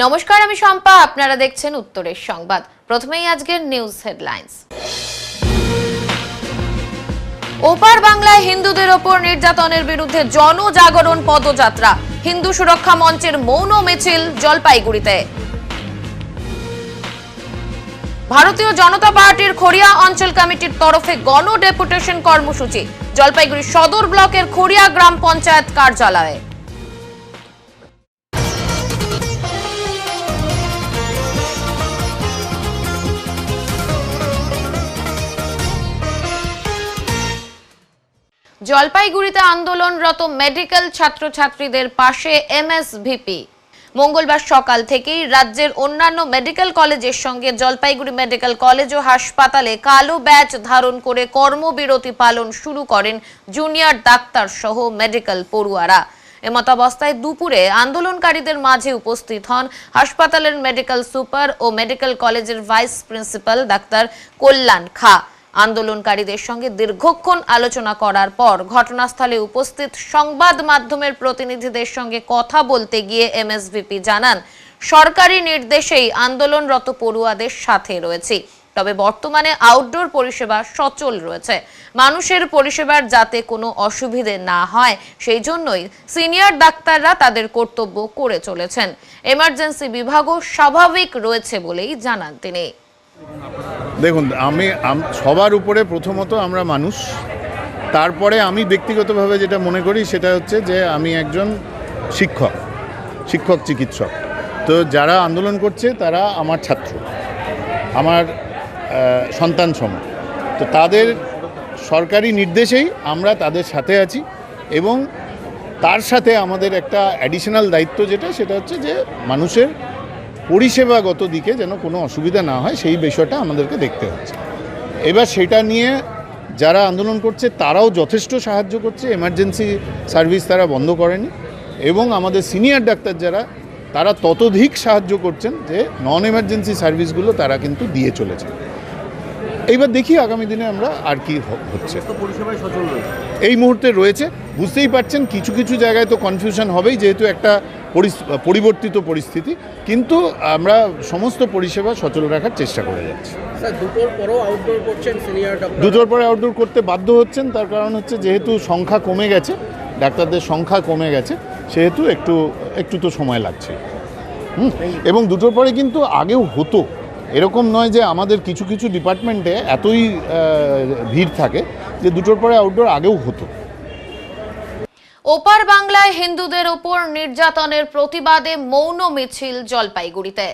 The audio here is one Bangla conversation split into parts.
নমস্কার, আমি শম্পা। আপনারা দেখছেন উত্তরের সংবাদ। প্রথমেই আজকের নিউজ হেডলাইন্স। ওপার বাংলায় হিন্দুদের ওপর নির্যাতনের বিরুদ্ধে জনজাগরণ পদযাত্রা, হিন্দু সুরক্ষা মঞ্চের মৌন মিছিল জলপাইগুড়িতে। ভারতীয় জনতা পার্টির খড়িয়া অঞ্চল কমিটির তরফে গণ ডেপুটেশন কর্মসূচি জলপাইগুড়ি সদর ব্লকের খড়িয়া গ্রাম পঞ্চায়েত কার্যালয়ে। জলপাইগুড়িতে আন্দোলনরত মেডিকেল ছাত্রছাত্রীদের পাশে এমএসভিপি। মঙ্গলবার সকাল থেকেই রাজ্যের অন্যান্য মেডিকেল কলেজের সঙ্গে জলপাইগুড়ি মেডিকেল কলেজ ও হাসপাতালে কালো ব্যাজ ধারণ করে কর্মবিরতি পালন শুরু করেন জুনিয়র ডাক্তার সহ মেডিকেল পড়ুয়ারা। এমতাবস্থায় দুপুরে আন্দোলনকারীদের মাঝে উপস্থিত হন হাসপাতালের মেডিকেল সুপার ও মেডিকেল কলেজের ভাইস প্রিন্সিপাল ডাক্তার কল্যাণ খা। আন্দোলনকারীদের সঙ্গে দীর্ঘক্ষণ আলোচনা করার পর ঘটনাস্থলে উপস্থিত সংবাদ মাধ্যমের প্রতিনিধিদের সঙ্গে কথা বলতে গিয়ে এমএসভিপি জানান, সরকারি নির্দেশেই আন্দোলনরত পড়ুয়াদের সাথে রয়েছে, তবে বর্তমানে আউটডোর পরিষেবা সচল রয়েছে। মানুষের পরিষেবার যাতে কোনো অসুবিধে না হয় সেই জন্যই সিনিয়র ডাক্তাররা তাদের কর্তব্য করে চলেছেন। এমার্জেন্সি বিভাগও স্বাভাবিক রয়েছে বলেই জানান তিনি। দেখুন, আমি সবার উপরে প্রথমত আমরা মানুষ, তারপরে আমি ব্যক্তিগতভাবে যেটা মনে করি সেটা হচ্ছে যে আমি একজন শিক্ষক চিকিৎসক। তো যারা আন্দোলন করছে তারা আমার ছাত্র, আমার সন্তান সম। তো তাদের সরকারি নির্দেশেই আমরা তাদের সাথে আছি এবং তার সাথে আমাদের একটা অ্যাডিশনাল দায়িত্ব সেটা হচ্ছে যে মানুষের পরিষেবাগত দিকে যেন কোনো অসুবিধা না হয় সেই বিষয়টা আমাদেরকে দেখতে হচ্ছে। এবার সেটা নিয়ে যারা আন্দোলন করছে তারাও যথেষ্ট সাহায্য করছে, এমার্জেন্সি সার্ভিস তারা বন্ধ করেনি এবং আমাদের সিনিয়র ডাক্তার যারা তারা ততোধিক সাহায্য করছেন যে নন এমার্জেন্সি সার্ভিসগুলো তারা কিন্তু দিয়ে চলেছে। এইবার দেখি আগামী দিনে আমরা আর কি হচ্ছে। এই মুহূর্তে রয়েছে, বুঝতেই পারছেন কিছু কিছু জায়গায় তো কনফিউশন হবেই, যেহেতু একটা পরিবর্তিত পরিস্থিতি, কিন্তু আমরা সমস্ত পরিষেবা সচল রাখার চেষ্টা করে যাচ্ছি। দুটোর পরে আউটডোর করতে বাধ্য হচ্ছেন, তার কারণ হচ্ছে যেহেতু সংখ্যা কমে গেছে, ডাক্তারদের সংখ্যা কমে গেছে, সেহেতু একটু তো সময় লাগছে। এবং দুটোর পরে কিন্তু আগেও হতো, এরকম নয় যে আমাদের কিছু কিছু ডিপার্টমেন্টে এতই ভিড় থাকে যে দুটোর পরে আউটডোর আগেও হতো। ওপার বাংলায় হিন্দুদের ওপর নির্যাতনের প্রতিবাদে মৌন মিছিল জলপাইগুড়িতে।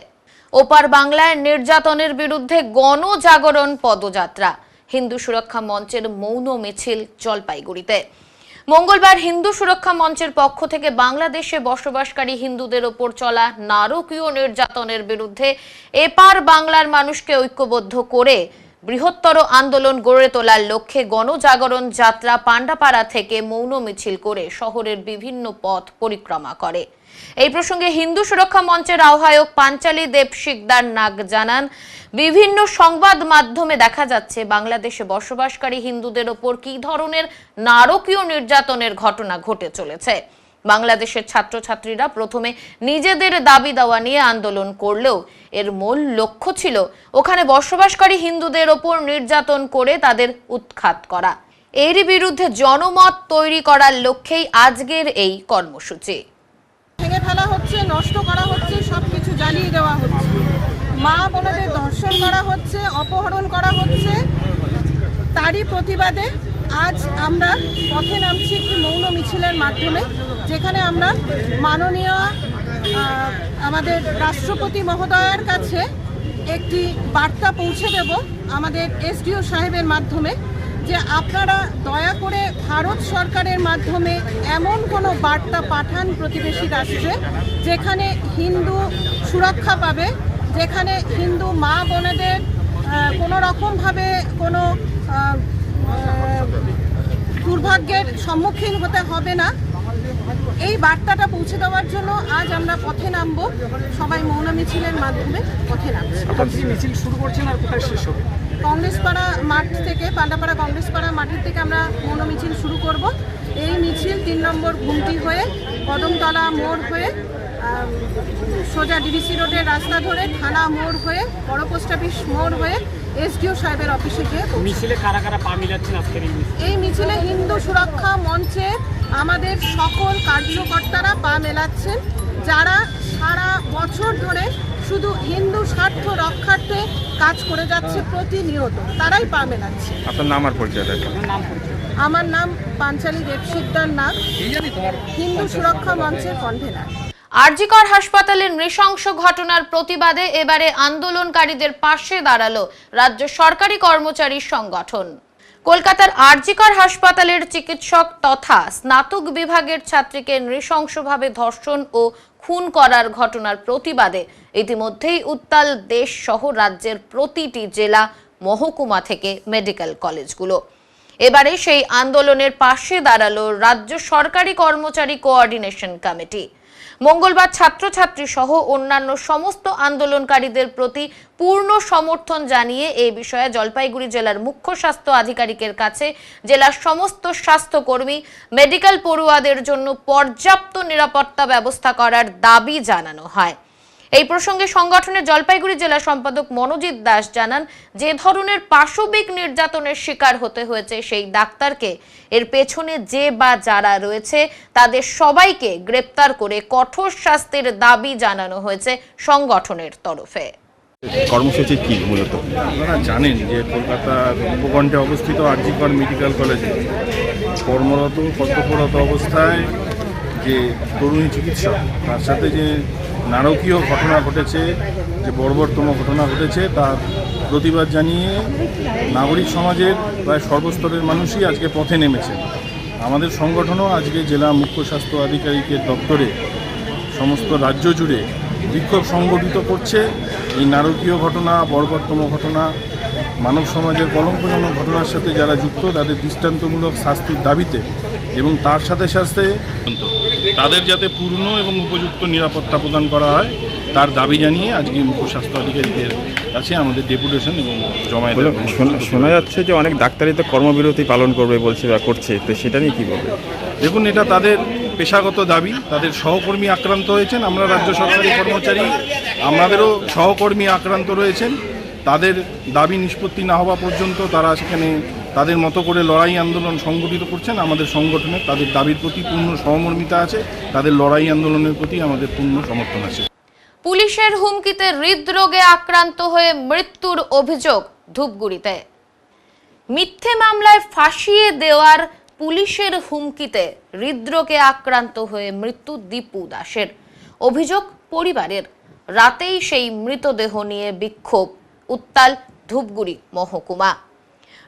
ওপার বাংলায় নির্যাতনের বিরুদ্ধে গণজাগরণ পদযাত্রা, হিন্দু সুরক্ষা মঞ্চের মৌন মিছিল জলপাইগুড়িতে। মঙ্গলবার হিন্দু সুরক্ষা মঞ্চের পক্ষ থেকে বাংলাদেশে বসবাসকারী হিন্দুদের ওপর চলা নারকীয় নির্যাতনের বিরুদ্ধে এপার বাংলার মানুষকে ঐক্যবদ্ধ করে বৃহত্তর আন্দোলন গড়ে তোলার লক্ষ্যে গণজাগরণ যাত্রা পান্ডাপাড়া থেকে মৌন মিছিল করে শহরের বিভিন্ন পথ পরিক্রমা করে। এই প্রসঙ্গে হিন্দু সুরক্ষা মঞ্চের আহ্বায়ক পাঞ্চালী দেব শিকদার নাগ জানান, বিভিন্ন সংবাদ মাধ্যমে দেখা যাচ্ছে বাংলাদেশে বসবাসকারী হিন্দুদের ওপর কি ধরনের নারকীয় নির্যাতনের ঘটনা ঘটে চলেছে। বাংলাদেশের ছাত্রছাত্রীরা প্রথমে নিজেদের দাবি দাওয়া নিয়ে আন্দোলন করলেও এর মূল লক্ষ্য ছিল ওখানে বসবাসকারী হিন্দুদের ওপর নির্যাতন করে তাদের উৎখাত করা। এরই বিরুদ্ধে জনমত তৈরি করার লক্ষ্যেই আজকের এই কর্মসূচি। ভেঙে ফেলা হচ্ছে, নষ্ট করা হচ্ছে, সবকিছু জ্বালিয়ে দেওয়া হচ্ছে, মা বোনেদের ধর্ষণ করা হচ্ছে, অপহরণ করা হচ্ছে। তারই প্রতিবাদে আজ আমরা পথে নামছি একটি মৌন মিছিলের মাধ্যমে, যেখানে আমরা মাননীয় আমাদের রাষ্ট্রপতি মহোদয়ের কাছে একটি বার্তা পৌঁছে দেব আমাদের এসডিও সাহেবের মাধ্যমে, যে আপনারা দয়া করে ভারত সরকারের মাধ্যমে এমন কোনো বার্তা পাঠান প্রতিবেশী রাষ্ট্রে যেখানে হিন্দু সুরক্ষা পাবে, যেখানে হিন্দু মা বোনেদের কোনো রকমভাবে কোনো দুর্ভাগ্যের সম্মুখীন হতে হবে না। এই বার্তাটা পৌঁছে দেওয়ার জন্য আজ আমরা পথে নামবো, সবাই মৌন মিছিলের মাধ্যমে পথে নামছি। মিছিল শুরু করছেন আর কোথায় শেষ হবে? কংগ্রেসপাড়া মাঠ থেকে, পান্ডাপাড়া কংগ্রেসপাড়া মাঠের থেকে আমরা মৌন মিছিল শুরু করব। এই মিছিল 3 নম্বর ঘুমটি হয়ে কদমতলা মোড় হয়ে সোজা ডিভিসি রোডের রাস্তা ধরে থানা মোড় হয়ে বড় পোস্ট অফিস মোড় হয়ে এসডিও সাহেবের অফিসে গিয়ে পৌঁছায়। মিছিলে কারা কারা পা মিলাচ্ছেন আজকের এই মিছিলে? এই মিছিলে হিন্দু সুরক্ষা মঞ্চে আমাদের সকল কার্যকর্তারা পা মেলাচ্ছেন, যারা সারা বছর ধরে শুধু হিন্দু স্বার্থ রক্ষার্থে কাজ করে যাচ্ছে প্রতিনিয়ত, তারাই পা মেলাচ্ছে। আপনার নাম আর পরিচয়টা? আপনার নাম পরিচয়? আমার নাম পাঞ্চালী দেবশিকদার নাগ, হিন্দু সুরক্ষা মঞ্চের কনভেনার। আরজিকর হাসপাতালের নৃশংস ঘটনার প্রতিবাদে এবারে আন্দোলনকারীদের পাশে দাঁড়ালো রাজ্য সরকারি কর্মচারী সংগঠন। কলকাতার আরজিকর হাসপাতালের চিকিৎসক তথা স্নাতক বিভাগের ছাত্রীকে নৃশংসভাবে ধর্ষণ ও খুন করার ঘটনার প্রতিবাদে ইতিমধ্যেই উত্তাল দেশ সহ রাজ্যের প্রতিটি জেলা, মহকুমা থেকে মেডিকেল কলেজগুলো। এবারে সেই আন্দোলনের পাশে দাঁড়ালো রাজ্য সরকারি কর্মচারী কোঅর্ডিনেশন কমিটি। মঙ্গলবার ছাত্রছাত্রী সহ অন্যান্য সমস্ত আন্দোলনকারীদের প্রতি পূর্ণ সমর্থন জানিয়ে এই বিষয়ে জলপাইগুড়ি জেলার মুখ্য স্বাস্থ্য আধিকারিকের কাছে জেলার সমস্ত স্বাস্থ্যকর্মী, মেডিকেল পড়ুয়াদের জন্য পর্যাপ্ত নিরাপত্তা ব্যবস্থা করার দাবি জানানো হয়। এই প্রসঙ্গে সংগঠনের জলপাইগুড়ি জেলা সম্পাদক মনোজিৎ দাস জানান, যে ধরনের পাশবিক নির্যাতনের শিকার হতে হয়েছে সেই ডাক্তারকে, এর পেছনে যে বা যারা রয়েছে তাদের সবাইকে গ্রেপ্তার করে কঠোর শাস্তির দাবি জানানো হয়েছে সংগঠনের তরফে। কর্মসূচি কি মূলত? আপনারা জানেন যে কলকাতার উপকণ্ঠে অবস্থিত আরজিকর মেডিকেল কলেজে কর্তব্যরত অবস্থায় যে তরুণী চিকিৎসক, তার সাথে যে নারকীয় ঘটনা ঘটেছে, যে বর্বরতম ঘটনা ঘটেছে, তার প্রতিবাদ জানিয়ে নাগরিক সমাজের প্রায় সর্বস্তরের মানুষই আজকে পথে নেমেছে। আমাদের সংগঠনও আজকে জেলা মুখ্য স্বাস্থ্য আধিকারিকের দপ্তরে সমস্ত রাজ্য জুড়ে বিক্ষোভ সংগঠিত করছে। এই নারকীয় ঘটনা, বর্বরতম ঘটনা, মানব সমাজের কলঙ্কজনক ঘটনার সাথে যারা যুক্ত তাদের দৃষ্টান্তমূলক শাস্তির দাবিতে এবং তার সাথে সাথে তাদের যাতে পূর্ণ এবং উপযুক্ত নিরাপত্তা প্রদান করা হয় তার দাবি জানিয়ে আজকে মুখ্য স্বাস্থ্য আধিকারিকের কাছে আমাদের ডেপুটেশন এবং জমায়েত। শোনা যাচ্ছে যে অনেক ডাক্তারই তো কর্মবিরতি পালন করবে বলছে বা করছে, তো সেটা নিয়ে কী বলবে? দেখুন, এটা তাদের পেশাগত দাবি। তাদের সহকর্মী আক্রান্ত হয়েছেন, আমরা রাজ্য সরকারি কর্মচারী, আমাদেরও সহকর্মী আক্রান্ত রয়েছেন। তাদের দাবি নিষ্পত্তি না হওয়া পর্যন্ত তারা সেখানে তাদের মতো করে লড়াই আন্দোলন সংগঠিত করছেন। আমাদের সংগঠনের তাদের দাবির প্রতি পূর্ণ সহমর্মিতা আছে, তাদের লড়াই আন্দোলনের প্রতি আমাদের পূর্ণ সমর্থন আছে। পুলিশের হুমকিতে হৃদরোগে আক্রান্ত হয়ে মৃত্যুর অভিযোগ ধূপগুড়িতে। মিথ্যে মামলায় ফাঁসিয়ে দেওয়ার পুলিশের হুমকিতে হৃদরোগে আক্রান্ত হয়ে মৃত্যু দীপু দাসের। অভিযোগ পরিবারের। রাতেই সেই মৃতদেহ নিয়ে বিক্ষোভ, উত্তাল ধূপগুড়ি মহকুমা।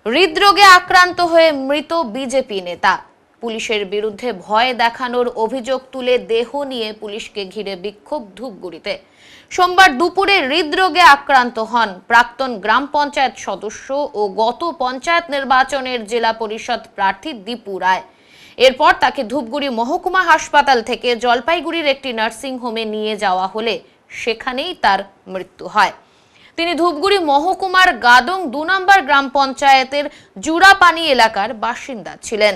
হৃদরোগে আক্রান্ত হয়ে মৃত বিজেপি নেতা। পুলিশের বিরুদ্ধে ভয় দেখানোর অভিযোগ তুলে দেহ নিয়ে পুলিশকে ঘিরে বিক্ষোভ ধূপগুড়িতে। সোমবার দুপুরে হৃদরোগে আক্রান্ত হন প্রাক্তন গ্রাম পঞ্চায়েত সদস্য ও গত পঞ্চায়েত নির্বাচনের জেলা পরিষদ প্রার্থী দীপু রায়। এরপর তাকে ধূপগুড়ি মহকুমা হাসপাতাল থেকে জলপাইগুড়ির একটি নার্সিং হোমে নিয়ে যাওয়া হলে সেখানেই তার মৃত্যু হয়। তিনি ধূপগুড়ি মহকুমার গাদং ২ নম্বর গ্রাম পঞ্চায়েতের জুড়াপানি এলাকার বাসিন্দা ছিলেন।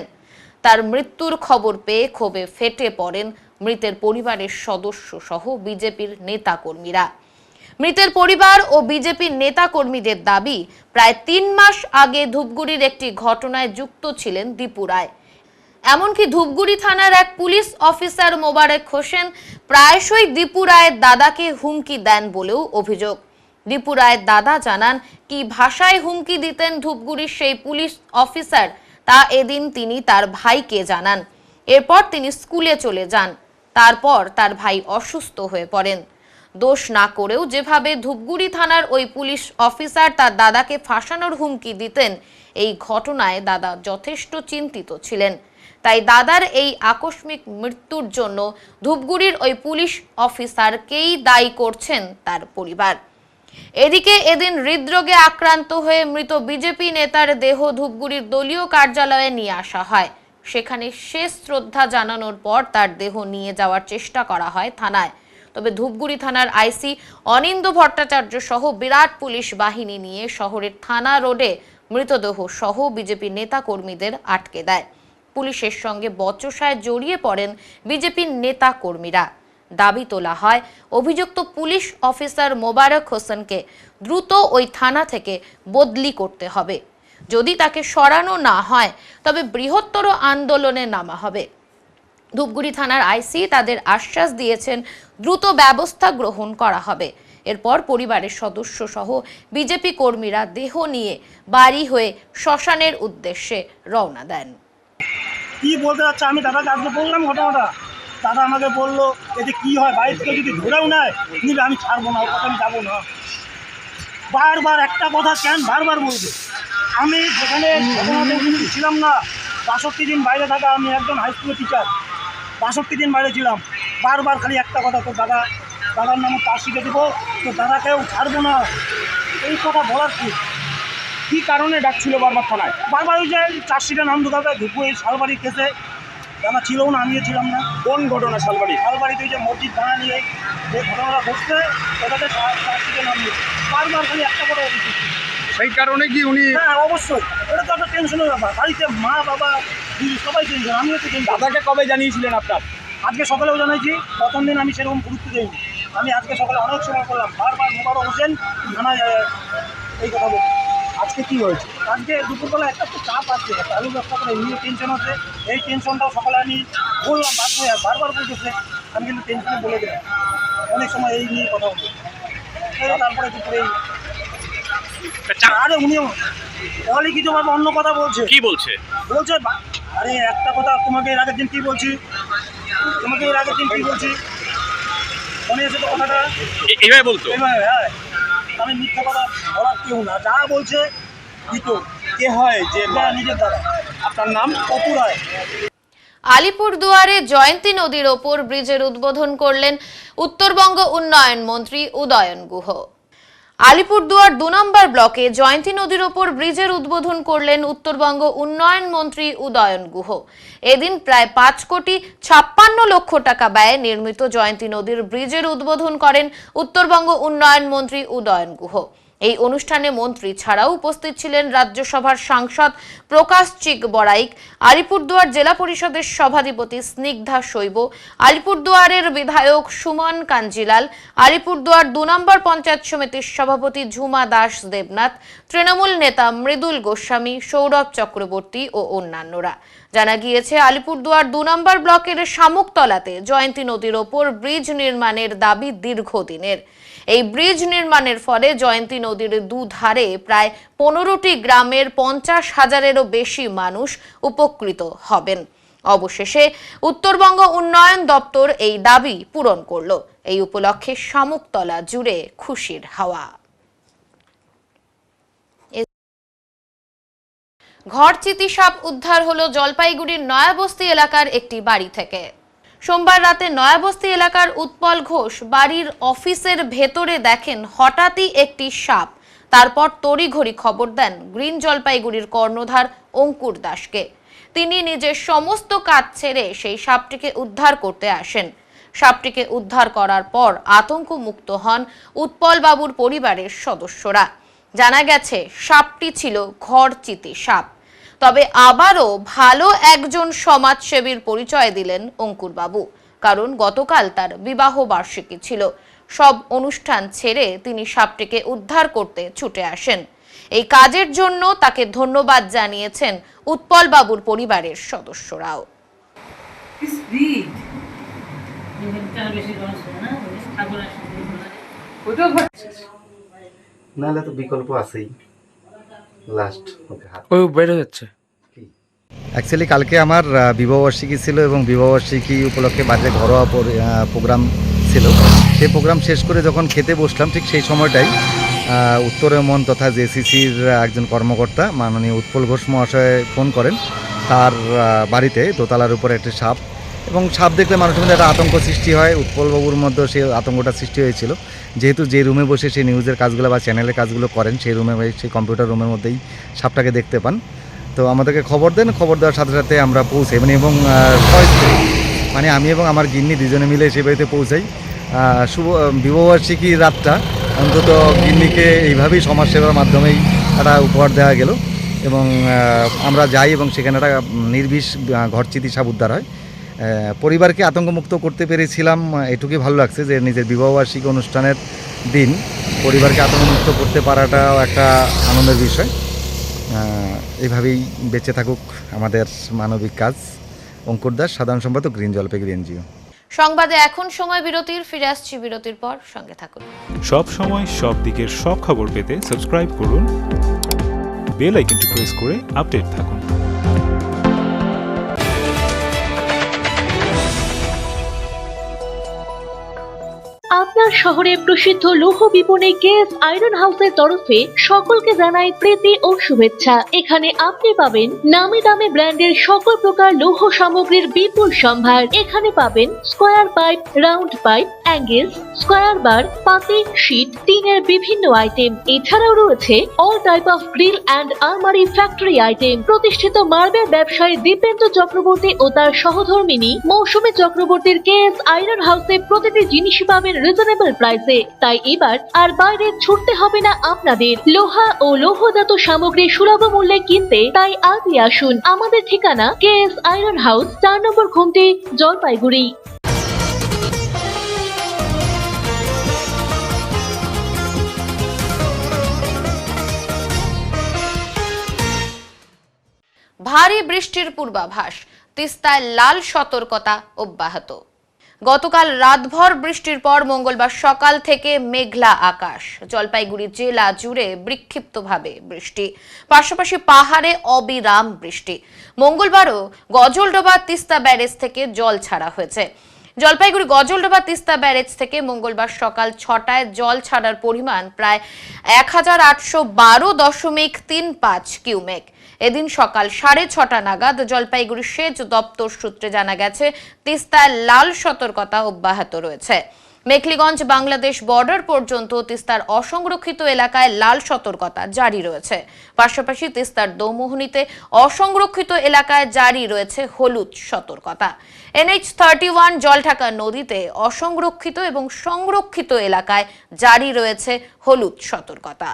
তার মৃত্যুর খবর পেয়ে ক্ষোভে ফেটে পড়েন মৃতের পরিবারের সদস্য সহ বিজেপির নেতাকর্মীরা। মৃতের পরিবার ও বিজেপির নেতাকর্মীদের দাবি, প্রায় ৩ মাস আগে ধূপগুড়ির একটি ঘটনায় যুক্ত ছিলেন দীপু রায়। এমনকি ধূপগুড়ি থানার এক পুলিশ অফিসার মোবারক হোসেন প্রায়শই দীপু রায়ের দাদাকে হুমকি দেন বলেও অভিযোগ। দীপু রায়ের দাদা জানান, কি ভাষায় হুমকি দিতেন ধূপগুড়ির সেই পুলিশ অফিসার তা এদিন তিনি তার ভাইকে জানান। এরপর তিনি স্কুলে চলে যান। তারপর তার ভাই অসুস্থ হয়ে পড়েন। দোষ না করেও যেভাবে ধূপগুড়ি থানার ওই পুলিশ অফিসার তার দাদাকে ফাঁসানোর হুমকি দিতেন, এই ঘটনায় দাদা যথেষ্ট চিন্তিত ছিলেন। তাই দাদার এই আকস্মিক মৃত্যুর জন্য ধূপগুড়ির ওই পুলিশ অফিসারকেই দায়ী করছেন তার পরিবার। এদিকে এদিন হৃদরোগে আক্রান্ত হয়ে মৃত বিজেপি নেতার দেহ ধূপগুড়ির দলীয় কার্যালয়ে নিয়ে আসা হয়। সেখানে শেষ শ্রদ্ধা জানানোর পর তার দেহ নিয়ে যাওয়ার চেষ্টা করা হয় থানায়। তবে ধূপগুড়ি থানার আইসি অনিন্দ্য ভট্টাচার্য সহ বিরাট পুলিশ বাহিনী নিয়ে শহরের থানা রোডে মৃতদেহ সহ বিজেপি নেতা কর্মীদের আটকে দেয়। পুলিশের সঙ্গে বচসায় জড়িয়ে পড়েন বিজেপির নেতা কর্মীরা। দাবি তোলা হয় অভিযুক্ত পুলিশ অফিসার মোবারক হোসেনকে দ্রুত ওই থানা থেকে বদলি করতে হবে। যদি তাকে সরানো না হয় তবে বৃহত্তর আন্দোলনে নামা হবে। ধূপগুড়ি থানার আইসি তাদের আশ্বাস দিয়েছেন দ্রুত ব্যবস্থা গ্রহণ করা হবে। এরপর পরিবারের সদস্য সহ বিজেপি কর্মীরা দেহ নিয়ে বাড়ি হয়ে শ্মশানের উদ্দেশ্যে রওনা দেন। কি বলতে যাচ্ছে আমি দাদাকে আজকে বললাম ঘটনাটা, দাদা আমাকে বললো এতে কি হয়, বাড়ি থেকে যদি ধরেও নেয় নিলে আমি ছাড়বো না, ওর কথা আমি যাবো না। বারবার একটা কথা কেন বারবার বলবে, আমি যেখানে ঘটনাতে ছিলাম না, ৬২ দিন বাইরে থাকা, আমি একজন হাই স্কুলের টিচার, ৬২ দিন বাইরে ছিলাম, বারবার খালি একটা কথা, তো দাদার নামে চার্জশিটে দেবো, তো দাদাকেও ছাড়বো না, এই কথা বলার কি কারণে ডাকছিল বারবার থানায়? বারবার ওই যে চার্জশিটের নাম ঢুকাবে, ধুপুর শালবাড়ি কেসে দাদা ছিল না, আমিও ছিলাম না। কোন ঘটনা? শালবাড়িতে ওই যে মসজিদ ভাড়া নিয়ে যে ঘটনাটা ঘটছে ওটাতে চার্জশিটের নাম নিয়ে বারবার খালি একটা কথা বলছি। সেই কারণে কি উনি? হ্যাঁ অবশ্যই, এটা তো একটা টেনশনের ব্যাপার, বাড়িতে মা বাবা দিদি সবাই টেনশন, আমিও তো টেনশন। দাদাকে কবে জানিয়েছিলেন আপনার? আজকে সকালেও জানাইছি, প্রথম দিন আমি সেরকম গুরুত্ব দিইনি, আমি আজকে সকালে অনেক সময় করলাম, বারবার মোবারক হোসেন থানায় এই কথা বলছি। আজকে কি হয়েছে? আজকে দুপুরবেলা একটা তো চাপ আছে, একটা আলু ব্যবসা করে এমনি টেনশন আছে, এই টেনশনটাও সকালে আমি বললাম, বাধ্য হয়ে বারবার বলতেছে, আমি কিন্তু টেনশনে বলে দিলাম, অনেক সময় এই নিয়ে কথা বলবো। তারপরে দুপুরে আরে উনিও বলে কিছু ভাবে অন্য কথা বলছে। কি বলছে? বলছে আরে একটা কথা তোমাকে এর আগের দিন কি বলছি, মনে এসে তো কথাটা এইভাবে বলতো? এইভাবে, হ্যাঁ আমি মিথ্যা কথা বলার কেউ না, যা বলছে দিত। কে হয় যে নিজের দাদা। আপনার নাম? অপু রায়। আলিপুরদুয়ারে জয়ন্তী নদীর ওপর ব্রিজের উদ্বোধন করলেন উত্তরবঙ্গ উন্নয়ন মন্ত্রী উদয়ন গুহ। আলিপুরদুয়ার ২ নম্বর ব্লকে জয়ন্তী নদীর ওপর ব্রিজের উদ্বোধন করলেন উত্তরবঙ্গ উন্নয়ন মন্ত্রী উদয়ন গুহ। এদিন প্রায় ৫,৫৬,০০,০০০ টাকা ব্যয়ে নির্মিত জয়ন্তী নদীর ব্রিজের উদ্বোধন করেন উত্তরবঙ্গ উন্নয়ন মন্ত্রী উদয়ন গুহ। এই অনুষ্ঠানে মন্ত্রী ছাড়াও উপস্থিত ছিলেন রাজ্যসভার সাংসদ প্রকাশ চিক বড়াইক, আলিপুরদুয়ার জেলা পরিষদের সভাধিপতি স্নিগ্ধা শৈব, আলিপুরদুয়ারের বিধায়ক সুমন কাঞ্জিলাল, আলিপুরদুয়ার ২ নম্বর পঞ্চায়েত সমিতির সভাপতি ঝুমা দাস দেবনাথ, তৃণমূল নেতা মৃদুল গোস্বামী, সৌরভ চক্রবর্তী ও অন্যান্যরা। জানা গিয়েছে আলিপুরদুয়ার ২ নম্বর ব্লকের শামুকতলাতে জয়ন্তী নদীর ওপর ব্রিজ নির্মাণের দাবি দীর্ঘদিনের। এই ব্রিজ নির্মাণের ফলে জয়ন্তী নদীর দুধারে প্রায় ১৫টি গ্রামের ৫০,০০০-এরও বেশি মানুষ উপকৃত হবেন। অবশেষে উত্তরবঙ্গ উন্নয়ন দপ্তর এই দাবি পূরণ করল। এই উপলক্ষে শামুকতলা জুড়ে খুশির হাওয়া। ঘরচিতি সাপ উদ্ধার হলো জলপাইগুড়ির নয়াবস্তি এলাকার একটি বাড়ি থেকে। সোমবার রাতে নয়াবস্তি এলাকার উৎপল ঘোষ বাড়ির অফিসের ভেতরে দেখেন হঠাৎই একটি সাপ। তারপর তড়িঘড়ি খবর দেন গ্রিন জলপাইগুড়ির কর্ণধার অঙ্কুর দাসকে। তিনি নিজের সমস্ত কাজ ছেড়ে সেই সাপটিকে উদ্ধার করতে আসেন। সাপটিকে উদ্ধার করার পর আতঙ্ক মুক্ত হন উৎপল বাবুর পরিবারের সদস্যরা। জানা গেছে সাপটি ছিল ঘরচিতি সাপ। তবে আবারও ভালো একজন সমাজসেবীর পরিচয় দিলেন অঙ্কুর বাবু, কারণ গতকাল তার বিবাহ বার্ষিকী ছিল। সব অনুষ্ঠান ছেড়ে তিনি সাপটিকে উদ্ধার করতে ছুটে আসেন। এই কাজের জন্য তাকে ধন্যবাদ জানিয়েছেন উৎপল বাবুর পরিবারের সদস্যরাও। নাহলে তো বিকল্প আছেই, লাস্ট ওকে হাত ও বের হয়ে যাচ্ছে। অ্যাকচুয়ালি কালকে আমার বিবাহবার্ষিকী ছিল এবং বিবাহবার্ষিকী উপলক্ষে বাজে ঘরোয়া প্রোগ্রাম ছিল। সেই প্রোগ্রাম শেষ করে যখন খেতে বসলাম ঠিক সেই সময়টাই উত্তরমন তথা জেসিসির একজন কর্মকর্তা মাননীয় উৎপল ঘোষ মহাশয় ফোন করেন। তার বাড়িতে দোতলার উপরে একটি সাপ, এবং সাপ দেখলে মানুষের মধ্যে একটা আতঙ্ক সৃষ্টি হয়। উৎপলবাবুর মধ্যে সেই আতঙ্কটা সৃষ্টি হয়েছিল, যেহেতু যে রুমে বসে সেই নিউজের কাজগুলো বা চ্যানেলের কাজগুলো করেন সেই রুমে, সেই কম্পিউটার রুমের মধ্যেই সাপটাকে দেখতে পান। তো আমাদেরকে খবর দেন, খবর দেওয়ার সাথে সাথে আমরা পৌঁছাই, এবং মানে আমি এবং আমার গিন্নি দুজনে মিলে সেই বাড়িতে পৌঁছাই। শুভ বিবাহবার্ষিকী রাতটা অন্তত গিন্নিকে এইভাবেই সমাজসেবার মাধ্যমেই একটা উপহার দেওয়া গেল, এবং আমরা যাই এবং সেখানে একটা নির্বিষ ঘরচিতি সাপ উদ্ধার হয়। পরিবারকে আতঙ্কমুক্ত করতে পেরেছিলাম, এটুকুই ভালো লাগছে যে নিজের বিবাহবার্ষিকী অনুষ্ঠানের দিন পরিবারকে আতঙ্কমুক্ত করতে পারাটাও একটা আনন্দের বিষয়। এইভাবেই বেঁচে থাকুক আমাদের মানবিক কাজ। অঙ্কুর দাস, সাধারণ সম্পাদক, গ্রিন জলপাইগুড়ি এনজিও। সংবাদে এখন সময় বিরতির, ফিরে আসছি বিরতির পর, সঙ্গে থাকুন। সব সময় সব দিকের সব খবর পেতে সাবস্ক্রাইব করুন, বেল আইকনটি প্রেস করে আপডেট থাকুন। আপনার শহরে প্রসিদ্ধ লৌহ বিপণী কেএস আয়রন হাউসের তরফে সকলকে জানাই প্রীতি ও শুভেচ্ছা। এখানে আপনি পাবেন নামি দামি ব্র্যান্ডের সকল প্রকার লৌহ সামগ্রীর বিপুল সম্ভার। এখানে পাবেন square pipe, round pipe, angles, square bar, পাতি, শীট, টিনের বিভিন্ন আইটেম। এছাড়াও রয়েছে all type of grill and আলমারি ফ্যাক্টরি আইটেম। প্রতিষ্ঠিত মার্বেল ব্যবসায়ী দীপেন্দ্র চক্রবর্তী ও তার সহধর্মিনী মৌসুমী চক্রবর্তীর কেএস আয়রন হাউসে প্রতিটি জিনিসই পাবেন রিজনেবল প্রাইসে। তাই এবার আর বাইরে ছুটতে হবে না আপনাদের। লোহা ও লৌহজাত সামগ্রী সুলভ মূল্যে কিনতে তাই আজই আসুন। আমাদের ঠিকানা কেএস আয়রন হাউস, 4 নম্বর খুমটি, জলপাইগুড়ি। ভারী বৃষ্টির পূর্বাভাস, তিস্তায় লাল সতর্কতা অব্যাহত। গতকাল রাতভর বৃষ্টির পর মঙ্গলবার সকাল থেকে মেঘলা আকাশ। জলপাইগুড়ি জেলা জুড়ে বিক্ষিপ্তভাবে বৃষ্টি, পাশাপাশি পাহাড়ে অবিরাম বৃষ্টি। মঙ্গলবারও গজলডোবা তিস্তা ব্যারেজ থেকে জল ছাড়া হয়েছে। জলপাইগুড়ি গজলডোবা তিস্তা ব্যারেজ থেকে মঙ্গলবার সকাল 6টায় জল ছাড়ার পরিমাণ প্রায় 1812.35 কিউমেক। এদিন সকাল 6:30 নাগাদ জলপাইগুড়ি সেচ দপ্তর সূত্রে জানা গেছে তিস্তায় লাল সতর্কতা অব্যাহত রয়েছে। মেখলিগঞ্জ বাংলাদেশ বর্ডার পর্যন্ত তিস্তার অসংরক্ষিত এলাকায় লাল সতর্কতা জারি রয়েছে। পাশাপাশি তিস্তার দৌমোহনীতে অসংরক্ষিত এলাকায় জারি রয়েছে হলুদ সতর্কতা। NH-31 জলঢাকা নদীতে অসংরক্ষিত এবং সংরক্ষিত এলাকায় জারি রয়েছে হলুদ সতর্কতা।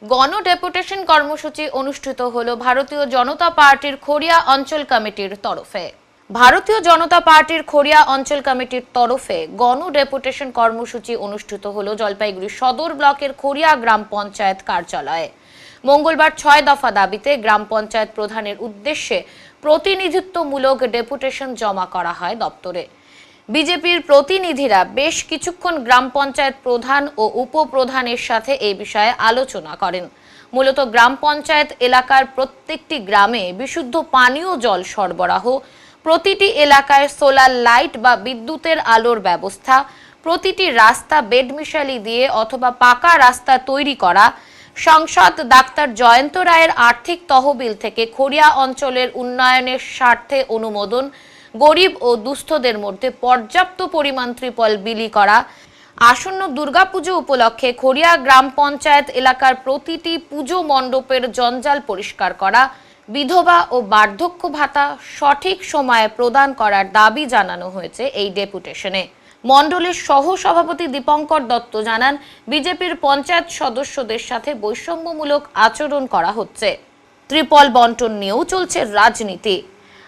গণ ডেপুটেশন কর্মসূচি অনুষ্ঠিত হলো ভারতীয় জনতা পার্টির খড়িয়া অঞ্চল কমিটির তরফে। ভারতীয় জনতা পার্টির খড়িয়া অঞ্চল কমিটির তরফে গণ ডেপুটেশন কর্মসূচি অনুষ্ঠিত হলো জলপাইগুড়ি সদর ব্লকের খড়িয়া গ্রাম পঞ্চায়েত কার্যালয়ে। মঙ্গলবার 6 দফা দাবিতে গ্রাম পঞ্চায়েত প্রধানের উদ্দেশ্যে প্রতিনিধিত্বমূলক ডেপুটেশন জমা করা হয় দপ্তরে। বিজেপির প্রতিনিধিরা বেশ কিছুক্ষণ গ্রাম পঞ্চায়েত প্রধান ও উপপ্রধানের সাথে এই বিষয়ে আলোচনা করেন। মূলত গ্রাম পঞ্চায়েত এলাকার প্রত্যেকটি গ্রামে বিশুদ্ধ পানীয় জল সরবরাহ, প্রতিটি এলাকায় সোলার লাইট বা বিদ্যুতের আলোর ব্যবস্থা, প্রতিটি রাস্তা বেডমিশালি দিয়ে অথবা পাকা রাস্তা তৈরি করা, সাংসদ ডাক্তার জয়ন্ত রায়ের আর্থিক তহবিল থেকে খড়িয়া অঞ্চলের উন্নয়নের স্বার্থে অনুমোদন, গরিব ও দুস্থদের মধ্যে পর্যাপ্ত পরিমাণ ত্রিপল বিলি করা, আসন্ন দুর্গাপুজো উপলক্ষে খড়িয়া গ্রাম পঞ্চায়েত এলাকার প্রতিটি পুজো মণ্ডপের জঞ্জাল পরিষ্কার করা, বিধবা ও বার্ধক্য ভাতা সঠিক সময়ে প্রদান করার দাবি জানানো হয়েছে এই ডেপুটেশনে। মণ্ডলের সহ সভাপতি দীপঙ্কর দত্ত জানান, বিজেপির পঞ্চায়েত সদস্যদের সাথে বৈষম্যমূলক আচরণ করা হচ্ছে। ত্রিপল বন্টন নিয়েও চলছে রাজনীতি।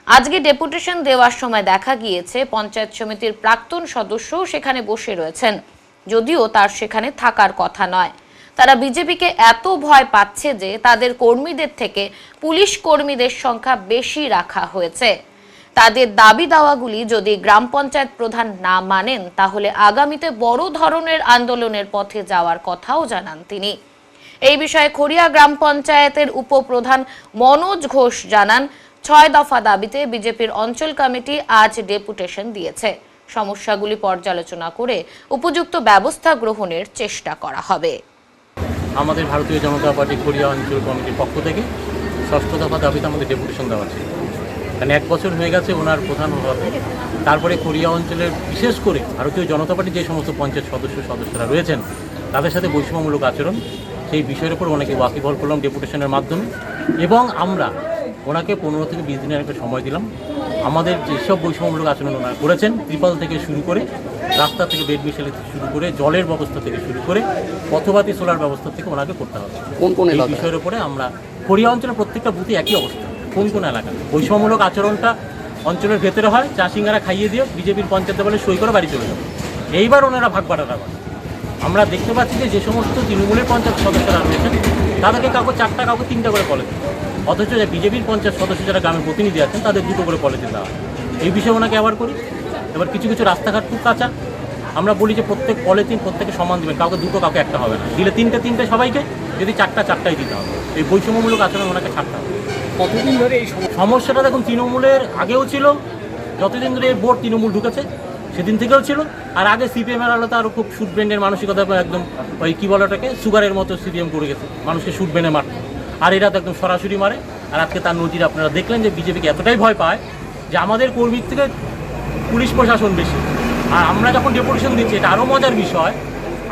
আজকে ডেপুটেশন দেওয়ার সময় দেখা গিয়েছে পঞ্চায়েত সমিতির প্রাক্তন সদস্যও সেখানে বসে রয়েছেন, যদিও তার সেখানে থাকার কথা নয়। তারা বিজেপিকে এত ভয় পাচ্ছে যে তাদের কর্মীদের থেকে পুলিশ কর্মীদের সংখ্যা বেশি রাখা হয়েছে। তাদের দাবি দাওয়াগুলি যদি গ্রাম পঞ্চায়েত প্রধান না মানেন তাহলে আগামীতে বড় ধরনের আন্দোলনের পথে যাওয়ার কথাও জানান তিনি। এই বিষয়ে খড়িয়া গ্রাম পঞ্চায়েতের উপপ্রধান মনোজ ঘোষ জানান, 6 দফা দাবিতে বিজেপির অঞ্চল কমিটি আজ ডেপুটেশন দিয়েছে। সমস্যাগুলি পর্যালোচনা করে উপযুক্ত ব্যবস্থা গ্রহণের চেষ্টা করা হবে। আমাদের ভারতীয় জনতা পার্টি খড়িয়া অঞ্চল কমিটির পক্ষ থেকে 6 দফা দাবিতে আমাদের ডেপুটেশন দেওয়া ছিল। কারণ 1 বছর হয়ে গেছে ওনার প্রধান হওয়াতে। তারপরে খড়িয়া অঞ্চলের বিশেষ করে ভারতীয় জনতা পার্টির যে সমস্ত পঞ্চায়েত সদস্যরা রয়েছেন তাদের সাথে বৈষম্যমূলক আচরণ, সেই বিষয়ের উপর ওনাকে ওয়াকিবহাল করলাম ডেপুটেশনের মাধ্যমে। এবং আমরা ওনাকে 15 থেকে 20 দিনের একটা সময় দিলাম। আমাদের যেসব বৈষম্যমূলক আচরণ ওনারা করেছেন, ত্রিপল থেকে শুরু করে, রাস্তা থেকে বেডমিশালি থেকে শুরু করে, জলের ব্যবস্থা থেকে শুরু করে, পথবাতি সোলার ব্যবস্থা থেকে ওনাকে করতে হবে। কোন এই বিষয়ের উপরে আমরা খড়িয়া অঞ্চলের প্রত্যেকটা বুথে একই অবস্থা। কোন কোন এলাকা বৈষম্যমূলক আচরণটা অঞ্চলের ভেতরে হয়, চা সিঙ্গারা খাইয়ে দিয়ে বিজেপির পঞ্চায়েত বলে সই করে বাড়ি চলে যাবে। এইবার ওনারা ভাগ বাটাটা করে। আমরা দেখতে পাচ্ছি যে সমস্ত তৃণমূলের পঞ্চায়েত সদস্যরা রয়েছেন তাদেরকে কাউকে 4টা কাউকে 3টা করে পলিথিন, অথচ যে বিজেপির পঞ্চায়েত সদস্য যারা গ্রামের প্রতিনিধি আছেন তাদের 2টো করে পলিথিন দেওয়া। এই বিষয়ে ওনাকে অ্যাওয়ার করি। এবার কিছু কিছু রাস্তাঘাট খুব কাঁচা, আমরা বলি যে প্রত্যেক পলিথিন প্রত্যেকে সমান দেবেন, কাউকে 2টো কাউকে 1টা হবে না, দিলে 3টে সবাইকে, যদি 4টাই দিতে হবে। এই বৈষম্যমূলক আচরণ ওনাকে ছাড়তে হবে। কতদিন ধরে এই সমস্যাটা দেখুন তৃণমূলের আগেও ছিল, যতদিন ধরে এই বোর্ড তৃণমূল ঢুকেছে সেদিন থেকেও ছিল। আর আগে সিপিএমের আলোতে আরও খুব শুট ব্রেন্ডের মানসিকতা, একদম ওই কী বলে ওটাকে সুগারের মতো সিপিএম করে গেছে, মানুষকে শুট ব্রেনে মারত। আর এরা তো একদম সরাসরি মারে। আর আজকে তার নজির আপনারা দেখলেন যে বিজেপিকে এতটাই ভয় পায় যে আমাদের কর্মীর থেকে পুলিশ প্রশাসন বেশি। আর আমরা যখন ডেপুটেশন দিচ্ছি, এটা আরও মজার বিষয়,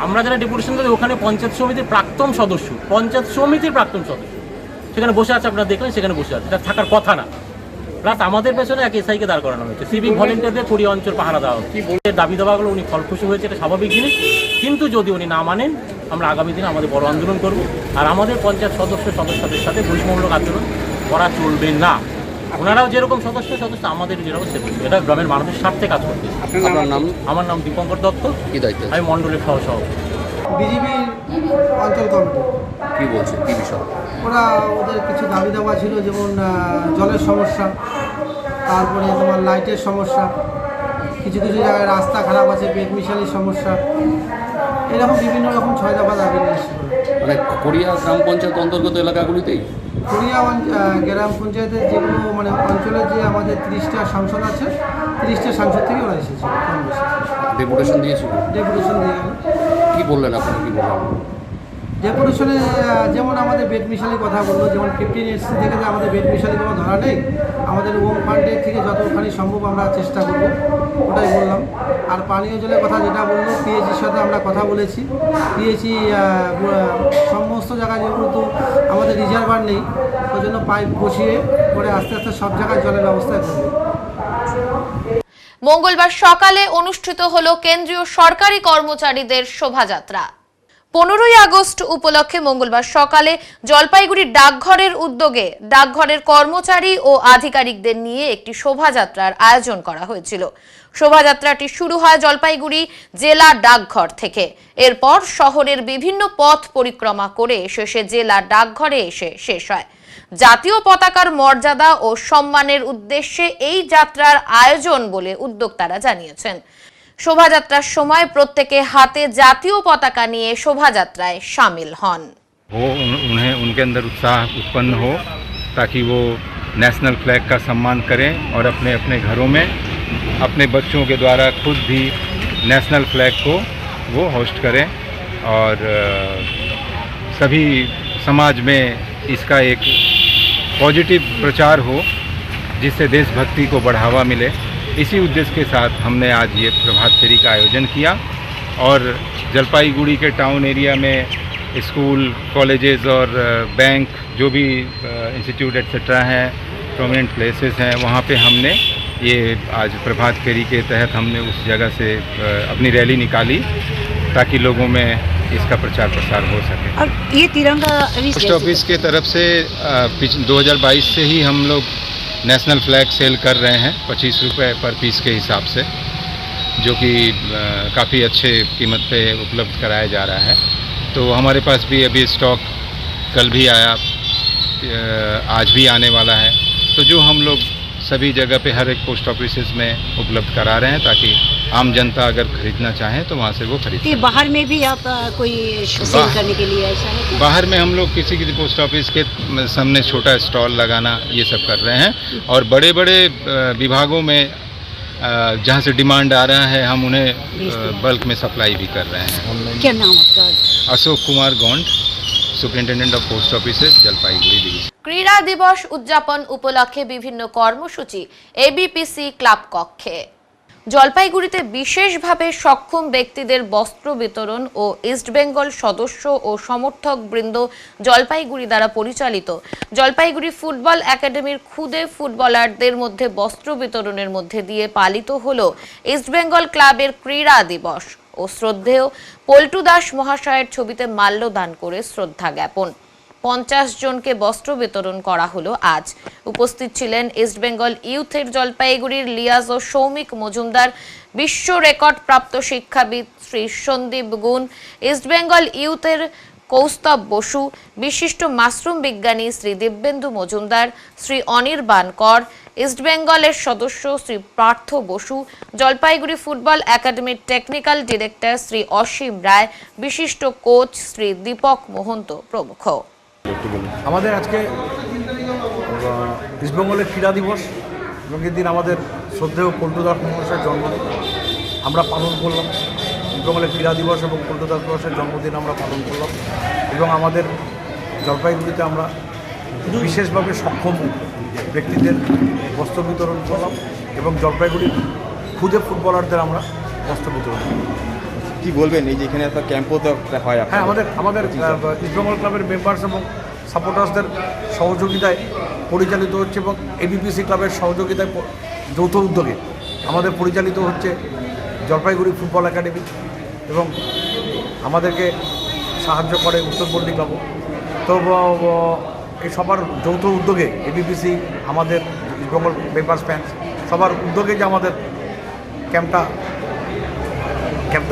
আমরা যারা ডেপুটেশন দিই ওখানে পঞ্চায়েত সমিতির প্রাক্তন সদস্য সেখানে বসে আছে, আপনারা দেখলেন সেখানে বসে আছে, এটা থাকার কথা না। প্লাস আমাদের পেছনে এক এসআইকে দাঁড় করানো হয়েছে, সিভিক ভলেন্টিয়ারদের কোরিয়া অঞ্চল পাহারা দেওয়া হচ্ছে। দাবি দাবাগুলো উনি ফলপ্রসূ হয়েছে, এটা স্বাভাবিক জিনিস। কিন্তু যদি উনি না মানেন, আমরা আগামী দিনে আমাদের বড় আন্দোলন করব। আর আমাদের পঞ্চায়েত সদস্যদের সাথে বৈষম্যমূলক আচরণ করা চলবে না। ওনারাও যেরকম সদস্য আমাদের যেরকম সে বলবে, এটা গ্রামের মানুষের স্বার্থে কাজ করতে। আমার নাম দীপঙ্কর দত্ত, আমি মণ্ডলের সহসভাপতি। বিজেপির অঞ্চল কমিটি কি বলছে, কি বিষয়? ওরা ওদের কিছু দাবি দাবা ছিল, যেমন জলের সমস্যা, তারপরে তোমার লাইটের সমস্যা, কিছু কিছু জায়গায় রাস্তা খারাপ আছে, বেদমিশালির সমস্যা, এরকম বিভিন্ন রকম 6 দফা দাবি নিয়েছিল। মানে কোরিয়া গ্রাম পঞ্চায়েত অন্তর্গত এলাকাগুলিতেই কোরিয়া গ্রাম পঞ্চায়েতের যেগুলো মানে অঞ্চলের যে আমাদের 30টা সাংসদ আছে, 30টা সাংসদ থেকে ওরা এসেছে। ডেপুটেশন দিয়েছিল, ডেপুটেশন দিয়ে গেল। কী বললেন আপনি, কী বললেন? ডেপুটেশনে যেমন আমাদের বেড মিশালির কথা বললো, যেমন 15 থেকে যে আমাদের বেড মিশালি কোনো ধরা নেই, আমাদের ওম ফান্ডের থেকে যতখানি সম্ভব আমরা চেষ্টা করব, ওটাই বললাম। আর পানীয় জলের কথা যেটা বললো, পিএইচির সাথে আমরা কথা বলেছি। পিএইচি সমস্ত জায়গায় যেহেতু আমাদের রিজার্ভার নেই, ওই জন্য পাইপ বসিয়ে করে আস্তে আস্তে সব জায়গায় জলের ব্যবস্থা করবে। মঙ্গলবার সকালে অনুষ্ঠিত হলো কেন্দ্রীয় সরকারি কর্মচারীদের শোভাযাত্রা। 15ই আগস্ট উপলক্ষে মঙ্গলবার সকালে জলপাইগুড়ির ডাকঘরের উদ্যোগে ডাকঘরের কর্মচারী ও আধিকারিকদের নিয়ে একটি শোভাযাত্রার আয়োজন করা হয়েছিল। শোভাযাত্রাটি শুরু হয় জলপাইগুড়ি জেলা ডাকঘর থেকে। এরপর শহরের বিভিন্ন পথ পরিক্রমা করে শেষে জেলা ডাকঘরে এসে শেষ হয়। জাতীয় পতাকার মর্যাদা ও সম্মানের উদ্দেশ্যে এই যাত্রার আয়োজন বলে উদ্যোক্তারা জানিয়েছেন। শোভাযাত্রার সময় প্রত্যেকে হাতে জাতীয় পতাকা নিয়ে শোভাযাত্রায় শামিল হন। उन्हें उनके अंदर उत्साह उत्पन्न हो ताकि वो नेशनल फ्लैग का सम्मान करें और अपने अपने घरों में अपने बच्चों के द्वारा खुद भी नेशनल फ्लैग को वो होस्ट करें और सभी समाज में इसका एक पॉजिटिव प्रचार हो जिससे देशभक्ति को बढ़ावा मिले। इसी उद्देश्य के साथ हमने आज ये प्रभात फेरी का आयोजन किया और जलपाईगुड़ी के टाउन एरिया में स्कूल, कॉलेजेस और बैंक जो भी इंस्टीट्यूट एट्सेट्रा हैं, प्रोमिनेंट प्लेसेस हैं, वहाँ पे हमने ये आज प्रभात फेरी के तहत हमने उस जगह से अपनी रैली निकाली ताकि लोगों में इसका प्रचार प्रसार हो सके। और ये तिरंगा पोस्ट ऑफिस के तरफ से 2022 से ही हम लोग नेशनल फ्लैग सेल कर रहे हैं 25 रुपये पर पीस के हिसाब से, जो कि काफ़ी अच्छे कीमत पे उपलब्ध कराया जा रहा है। तो हमारे पास भी अभी स्टॉक कल भी आया, आज भी आने वाला है। तो जो हम लोग सभी जगह पे हर एक पोस्ट ऑफिस में उपलब्ध करा रहे हैं ताकि आम जनता अगर खरीदना चाहें तो वहाँ से वो खरीद सकें। बाहर में भी आप कोई सेल करने के लिए ऐसा है? बाहर में हम लोग किसी किसी पोस्ट ऑफिस के सामने छोटा स्टॉल लगाना ये सब कर रहे हैं और बड़े बड़े विभागों में जहाँ से डिमांड आ रहा है हम उन्हें बल्क में सप्लाई भी कर रहे हैं। क्या नाम आपका? Ashok Kumar Gond, superintendent of post অফিসের জলপাইগুড়ি ডিভিশন। ক্রীড়া দিবস উদযাপন উপলক্ষে বিভিন্ন কর্মসূচি এবিপিসি ক্লাব কক্ষে। জলপাইগুড়িতে বিশেষভাবে সক্ষম ব্যক্তিদের বস্ত্র বিতরণ ও ইস্টবেঙ্গল সদস্য ও সমর্থক বৃন্দ জলপাইগুড়ি দ্বারা পরিচালিত জলপাইগুড়ি ফুটবল একাডেমির খুদে ফুটবলারদের মধ্যে বস্ত্র বিতরণের মধ্যে দিয়ে পালিত হলো ইস্টবেঙ্গল ক্লাবের ক্রীড়া দিবস ও শ্রদ্ধেয় পল্টু দাস মহাশয়ের ছবিতে মাল্যদান করে শ্রদ্ধা জ্ঞাপন। 50 জনকে বস্ত্র বিতরণ করা হলো আজ। উপস্থিত ছিলেন ইস্টবেঙ্গল ইউথের জলপাইগুড়ির লিয়াজ ও সৌমিক মজুমদার, বিশ্ব রেকর্ড প্রাপ্ত শিক্ষাবিদ শ্রী সন্দীপ গুণ, ইস্টবেঙ্গল ইউথের কৌস্তব বসু, বিশিষ্ট মাশরুম বিজ্ঞানী শ্রী দিব্যেন্দু মজুমদার, শ্রী অনির্বাণ কর, ইস্টবেঙ্গলের সদস্য শ্রী পার্থ বসু, জলপাইগুড়ি ফুটবল একাডেমির টেকনিক্যাল ডিরেক্টর শ্রী অসীম রায়, বিশিষ্ট কোচ শ্রী দীপক মোহন্ত প্রমুখ। আমাদের আজকে ইস্টবেঙ্গলের ক্রীড়া দিবস এবং এদিন আমাদের শ্রদ্ধেয় পল্টুদাস মহাশয়ের জন্মদিন আমরা পালন করলাম। ইস্টবেঙ্গলের ক্রীড়া দিবস এবং পল্টুদাস মহাশয়ের জন্মদিন আমরা পালন করলাম এবং আমাদের জলপাইগুড়িতে আমরা বিশেষভাবে সক্ষম ব্যক্তিদের বস্ত্র বিতরণ করলাম এবং জলপাইগুড়ির খুদে ফুটবলারদের আমরা বস্ত্র বিতরণ করলাম। কি বলবেন, এই যে এখানে একটা ক্যাম্পও তো হয়? হ্যাঁ, আমাদের ইস্টবেঙ্গল ক্লাবের মেম্বার্স এবং সাপোর্টার্সদের সহযোগিতায় পরিচালিত হচ্ছে এবং এবিপিসি ক্লাবের সহযোগিতায় যৌথ উদ্যোগে আমাদের পরিচালিত হচ্ছে জলপাইগুড়ি ফুটবল একাডেমি এবং আমাদেরকে সাহায্য করে উত্তরপল্লী ক্লাবও। তো এই সবার যৌথ উদ্যোগে এবিপিসি, আমাদের ইস্টবেঙ্গল মেম্বার্স ফ্যান্স সবার উদ্যোগে যে আমাদের ক্যাম্পটা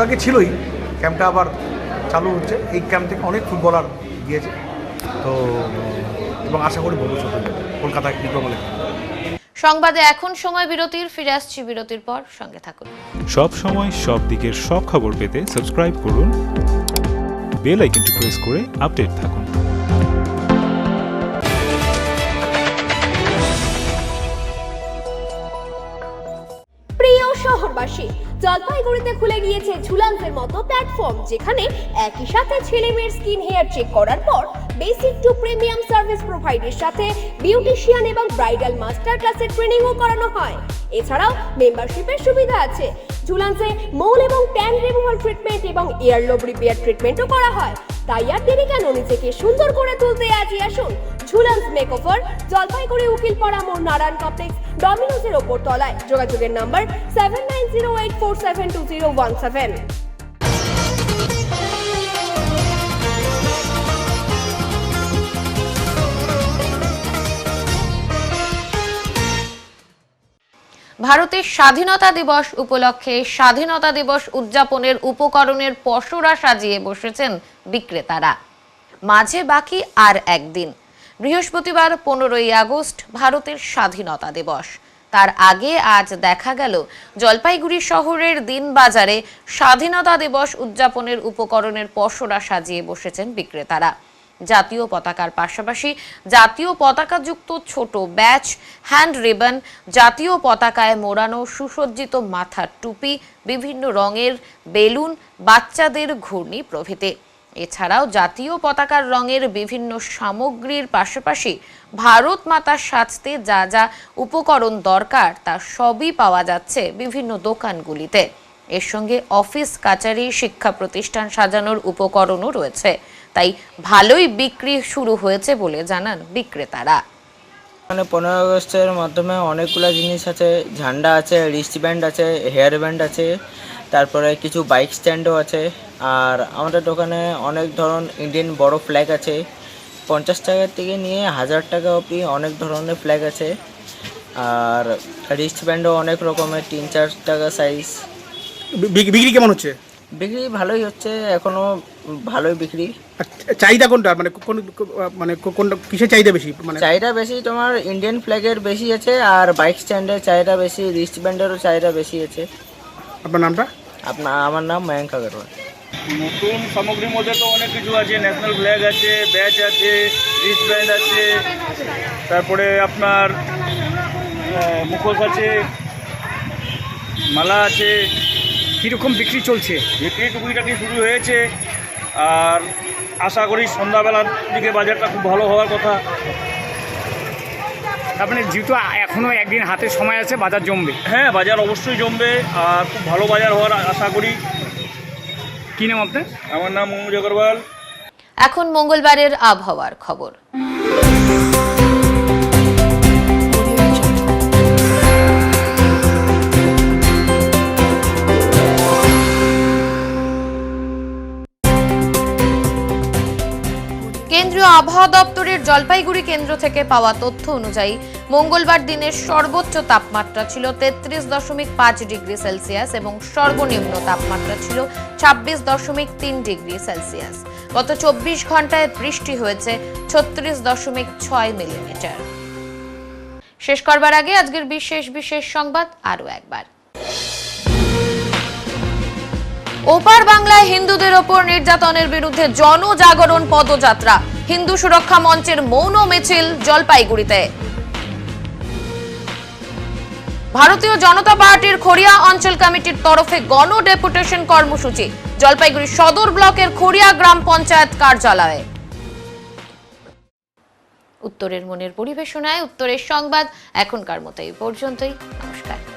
আগে ছিলই, ক্যাম্পটা আবার চালু হচ্ছে। এই ক্যাম্প থেকে অনেক ফুটবলার গিয়েছে তো এবং আশা করি ভবিষ্যতে কলকাতায় ইস্টবেঙ্গলে। সংবাদে এখন সময় বিরতির, ফিরে আসছি বিরতির পর, সঙ্গে থাকুন। সব সময় সব দিকের সব খবর পেতে সাবস্ক্রাইব করুন, বেল আইকনটি প্রেস করে আপডেট থাকুন। প্রিয় শহরবাসী, জলপাইগুড়িতে খুলে গিয়েছে ঝুলান্সের মতো প্ল্যাটফর্ম, যেখানে একই সাথে ছেলে মেয়ের স্কিন হেয়ার চেক করার পর বেসিক টু প্রিমিয়াম সার্ভিস প্রোভাইডের সাথে বিউটিশিয়ান এবং ব্রাইডাল মাস্টার ক্লাসের ট্রেনিংও করানো হয়। এছাড়াও মেম্বারশিপের সুবিধা আছে। ঝুলান্সে মৌল এবং ট্যান রিমুভাল ট্রিটমেন্ট এবং ইয়ারলোব রিপেয়ার ট্রিটমেন্টও করা হয়। তাই আর দেরি কেন, নিজেকে সুন্দর করে তুলতে আজই আসুন ঝুলান্স মেকওভার, জলপাইগুড়ি উকিলপাড়া মোড়, নারায়ণ কমপ্লেক্স, ডমিনোজের ওপর তলায়। যোগাযোগের নাম্বার 7908472017। ভারতের স্বাধীনতা দিবস উপলক্ষে স্বাধীনতা দিবস উদযাপনের উপকরণের পসরা সাজিয়ে বসেছেন বিক্রেতারা। মাঝে বাকি আর একদিন, বৃহস্পতিবার 15ই আগস্ট ভারতের স্বাধীনতা দিবস। তার আগে আজ দেখা গেল জলপাইগুড়ি শহরের দিনবাজারে স্বাধীনতা দিবস উদযাপনের উপকরণের পসরা সাজিয়ে বসেছেন বিক্রেতারা। জাতীয় পতাকার পাশাপাশি জাতীয় পতাকাযুক্ত ছোট ব্যাচ, হ্যান্ড রিবন, জাতীয় পতাকায় মোড়ানো সুসজ্জিত মাথার টুপি, বিভিন্ন রঙের বেলুন, বাচ্চাদের ঘূর্ণি প্রভৃতি। এছাড়াও জাতীয় পতাকার রঙের বিভিন্ন সামগ্রীর পাশাপাশি ভারত মাতার সাজতে যা যা উপকরণ দরকার তা সবই পাওয়া যাচ্ছে বিভিন্ন দোকানগুলিতে। এর সঙ্গে অফিস, কাচারি, শিক্ষা প্রতিষ্ঠান সাজানোর উপকরণও রয়েছে। তাই ভালোই বিক্রি শুরু হয়েছে বলে জানান বিক্রেতারা। মানে 15 আগস্টের মাধ্যমে অনেকগুলো জিনিস আছে, ঝান্ডা আছে, রিস্ট ব্যান্ড আছে, হেয়ার ব্যান্ড আছে, তারপরে কিছু বাইক স্ট্যান্ডও আছে। আর আমাদের দোকানে অনেক ধরন ইন্ডিয়ান বড় ফ্ল্যাগ আছে, 50 টাকা থেকে নিয়ে 1000 টাকা অবধি অনেক ধরনের ফ্ল্যাগ আছে। আর রিস্ট ব্যান্ডও অনেক রকমের, 3-4 টাকা সাইজ। বিক্রি কেমন হচ্ছে? বিক্রি ভালোই হচ্ছে, এখনো ভালোই বিক্রি। চাহিদা কোনটা, মানে কোনটা, কিসের চাহিদা বেশি? মানে চাহিদা বেশি তোমার ইন্ডিয়ান ফ্ল্যাগের বেশি আছে, আর বাইক স্ট্যান্ডের চাহিদা বেশি, রিস্ট ব্যান্ডেরও চাহিদা বেশি আছে। আপনার নামটা? আমার নাম ময়ঙ্ক আগরওয়াল। নতুন সামগ্রীর মধ্যে তো অনেক কিছু আছে, ন্যাশনাল ফ্ল্যাগ আছে, ব্যাচ আছে, রিস্ট ব্যান্ড আছে, তারপরে আপনার মুখোশ আছে, মালা আছে। কীরকম বিক্রি চলছে? বিক্রি টুকিটাকি শুরু হয়েছে, আর আশা করি সন্ধ্যাবেলার দিকে বাজারটা খুব ভালো হওয়ার কথা। তারপরে যেহেতু এখনও একদিন হাতে সময় আছে, বাজার জমবে? হ্যাঁ, বাজার অবশ্যই জমবে, আর খুব ভালো বাজার হওয়ার আশা করি। কী নাম আপনার? আমার নাম মনোজ আগরওয়াল। এখন মঙ্গলবারের আবহাওয়ার খবর। কেন্দ্রীয় আবহাওয়া দপ্তরের জলপাইগুড়ি কেন্দ্র থেকে পাওয়া তথ্য অনুযায়ী মঙ্গলবার দিনের সর্বোচ্চ তাপমাত্রা ছিল 33.5 ডিগ্রি সেলসিয়াস এবং সর্বনিম্ন তাপমাত্রা ছিল 26.3 ডিগ্রি সেলসিয়াস। গত 24 ঘন্টায় বৃষ্টি হয়েছে 36.6 মিলিমিটার। শেষ করবার আগে আজকের বিশেষ সংবাদ আরো একবার। ওপার বাংলায় হিন্দুদের ওপর নির্যাতনের বিরুদ্ধে জনজাগরণ পদযাত্রা, হিন্দু সুরক্ষা মঞ্চের মৌন মিছিল জলপাইগুড়িতে। ভারতীয় জনতা পার্টির খড়িয়া অঞ্চল কমিটির তরফে গণ ডেপুটেশন কর্মসূচি জলপাইগুড়ি সদর ব্লকের খড়িয়া গ্রাম পঞ্চায়েত কার্যালয়ে। উত্তরের মনের পরিবেশনায় উত্তরের সংবাদ এখনকার মতো এই পর্যন্তই। নমস্কার।